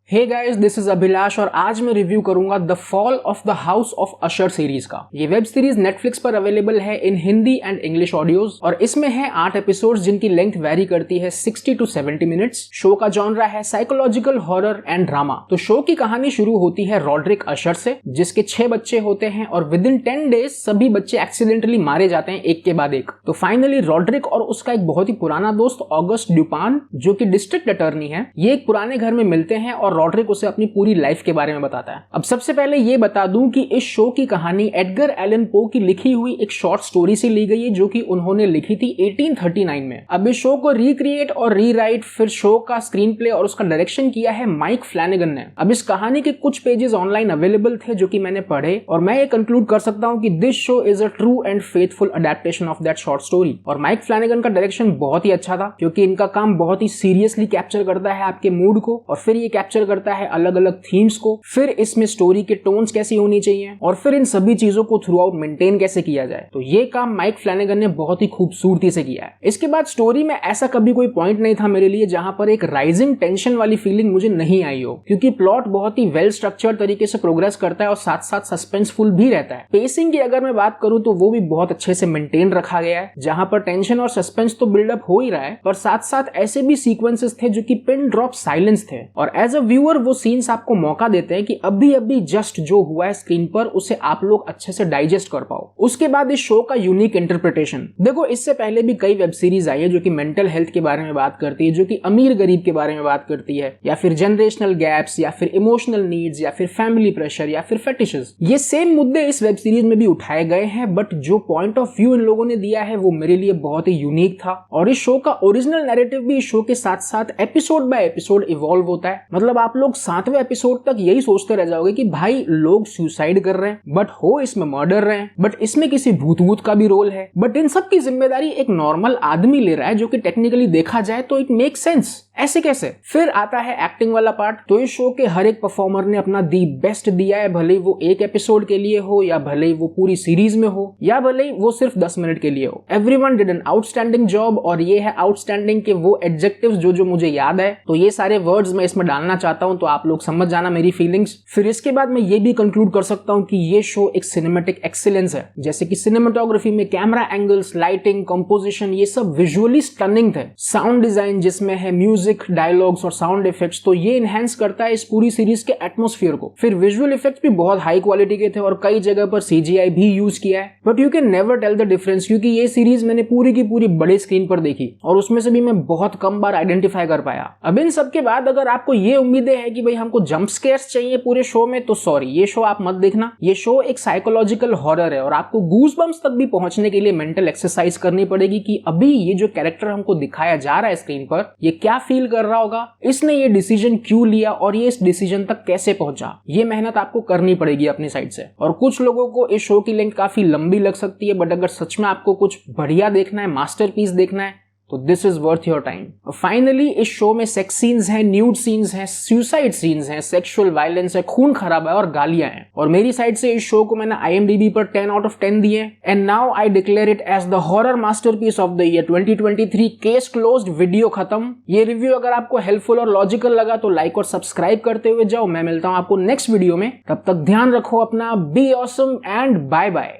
Hey guys, this is Abhilash और आज मैं रिव्यू करूंगा the fall of the house of Usher series का। ये वेब सीरीज नेटफ्लिक्स पर अवेलेबल है in Hindi and English audios और इसमें है 8 एपिसोड्स जिनकी लेंथ वेरी करती है 60 to 70 मिनट्स। शो का जॉनरा है साइकोलॉजिकल हॉरर एंड ड्रामा। तो शो की कहानी शुरू होती है रॉड्रिक अशर से, जिसके 6 बच्चे होते हैं और विद इन 10 डेज सभी बच्चे एक्सीडेंटली मारे जाते हैं एक के बाद एक। तो फाइनली रॉड्रिक और उसका एक बहुत ही पुराना दोस्त ऑगस्ट ड्यूपान, जो कि डिस्ट्रिक्ट अटॉर्नी है, ये एक पुराने घर में मिलते हैं और रॉड्रिक उसे अपनी पूरी लाइफ के बारे में बताता है। अब सबसे पहले ये बता दूं कि इस शो की कहानी एडगर एलन पो की लिखी हुई एक शॉर्ट स्टोरी से ली गई है, जो कि उन्होंने लिखी थी 1839 में। अब इस शो को रिक्रिएट और रीराइट फिर शो का स्क्रीन प्ले और उसका डायरेक्शन किया है माइक फ्लैनेगन ने। अब इस कहानी के कुछ पेजेस ऑनलाइन अवेलेबल थे जो कि मैंने पढ़े और मैं ये कंक्लूड कर सकता हूं कि this show is a true and faithful adaptation of that short story. और माइक फ्लैनेगन का डायरेक्शन बहुत ही अच्छा था, क्योंकि इनका काम बहुत ही सीरियसली कैप्चर करता है आपके मूड को और फिर ये कैप्चर करता है अलग अलग थीम्स को, फिर इसमें स्टोरी के टोन्स कैसी होनी चाहिए और फिर इन सभी चीजों को थ्रू आउट मेंटेन कैसे किया जाए। तो ये काम माइक फ्लैनेगन ने बहुत ही खूबसूरती से किया है। इसके बाद स्टोरी में ऐसा कभी कोई पॉइंट नहीं था मेरे लिए जहां पर एक राइजिंग टेंशन वाली फीलिंग मुझे नहीं आई हो, क्योंकि प्लॉट बहुत ही वेल स्ट्रक्चर्ड तरीके से प्रोग्रेस करता है और साथ साथ सस्पेंसफुल भी रहता है। पेसिंग की अगर मैं बात करूं तो वो भी बहुत अच्छे से मेंटेन रखा गया है, जहां पर टेंशन और सस्पेंस तो बिल्डअप हो ही रहा है, पर साथ साथ ऐसे भी सीक्वेंसेस थे जो कि पिन ड्रॉप साइलेंस थे और एज अ व्यूअर वो सीन्स आपको मौका देते हैं कि अभी अभी जस्ट जो हुआ है स्क्रीन पर उसे आप लोग अच्छे से डाइजेस्ट कर पाओ। उसके बाद इस शो का यूनिक इंटरप्रिटेशन देखो, इससे पहले भी कई वेब सीरीज आई है जो कि मेंटल हेल्थ के बारे में बात करती है, जो कि अमीर गरीब के बारे में बात करती है, या फिर जनरेशनल गैप्स, या फिर इमोशनल नीड्स, या फिर फैमिली प्रेशर, या फिर फेटिशेस। ये सेम मुद्दे इस वेब सीरीज में भी उठाए गए हैं, बट जो पॉइंट ऑफ व्यू इन लोगों ने दिया है वो मेरे लिए बहुत ही यूनिक था। और इस शो का ओरिजिनल नैरेटिव भी इस शो के साथ साथ एपिसोड बाय एपिसोड इवॉल्व होता है। मतलब आप लोग 7वें एपिसोड तक यही सोचते रह जाओगे कि भाई लोग सुसाइड कर रहे हैं, बट हो इसमें मर्डर रहे हैं, बट इसमें किसी भूत का भी रोल है, बट इन सब की जिम्मेदारी एक नॉर्मल आदमी ले रहा है, जो कि टेक्निकली देखा जाए तो इट मेक सेंस। ऐसे कैसे? फिर आता है एक्टिंग वाला पार्ट। तो इस शो के हर एक परफॉर्मर ने अपना दी बेस्ट दिया है, भले वो एक एपिसोड के लिए हो, या भले वो पूरी सीरीज में हो, या भले वो सिर्फ 10 मिनट के लिए हो। Everyone did an outstanding job, और ये है आउटस्टैंडिंग के वो एडजेक्टिव्स जो मुझे याद है, तो ये सारे वर्ड्स मैं इसमें डालना चाहता हूं, तो आप लोग समझ जाना मेरी फीलिंग्स। फिर इसके बाद मैं ये भी कंक्लूड कर सकता हूं कि ये शो एक सिनेमैटिक एक्सीलेंस है, जैसे कि सिनेमेटोग्राफी में कैमरा एंगल्स, लाइटिंग, कंपोजिशन, ये सब विजुअली स्टनिंग थे। साउंड डिजाइन जिसमें है म्यूजिक, डायलॉग्स और साउंड इफेक्ट्स, तो ये इनहेंस करता है इस पूरी सीरीज के एटमॉस्फेयर को। फिर विजुअल इफेक्ट्स भी बहुत हाई क्वालिटी के थे और कई जगह पर सीजीआई भी यूज किया है, but you can never tell the difference, क्योंकि ये सीरीज मैंने पूरी की पूरी बड़े स्क्रीन पर देखी और उसमें से भी मैं बहुत कम बार आइडेंटिफाई कर पाया। अब इन सब के बाद अगर आपको ये उम्मीदें हैं कि भाई हमको जंप स्केयर्स चाहिए पूरे शो में, तो सॉरी, ये शो आप मत देखना। ये शो एक साइकोलॉजिकल हॉरर है और आपको गूज बम्स तक भी पहुंचने के लिए मेंटल एक्सरसाइज करनी पड़ेगी कि अभी ये जो कैरेक्टर हमको दिखाया जा रहा है स्क्रीन पर, ये क्या फील कर रहा होगा, इसने ये डिसीजन क्यों लिया और ये इस डिसीजन तक कैसे पहुंचा। ये मेहनत आपको करनी पड़ेगी अपनी साइड से। और कुछ लोगों को इस शो की लेंथ काफी लंबी लग सकती है, बट अगर सच में आपको कुछ बढ़िया देखना है, मास्टरपीस देखना है, तो this is worth your time. Finally इस शो में सेक्स सीन्स हैं, न्यूड सीन्स हैं, सुसाइड सीन्स हैं, सेक्सुअल वायलेंस है, खून खराबा है और गालियां हैं। और मेरी साइड से इस शो को मैंने IMDb पर 10 out of 10 दिए। And now I declare it as the horror masterpiece of the year 2023। Case closed, video खत्म। ये रिव्यू अगर आपको हेल्पफुल और लॉजिकल लगा तो लाइक और सब्सक्राइब करते हुए जाओ। मैं मिलता हूं आपको नेक्स्ट वीडियो में, तब तक ध्यान रखो अपना, be awesome and bye bye.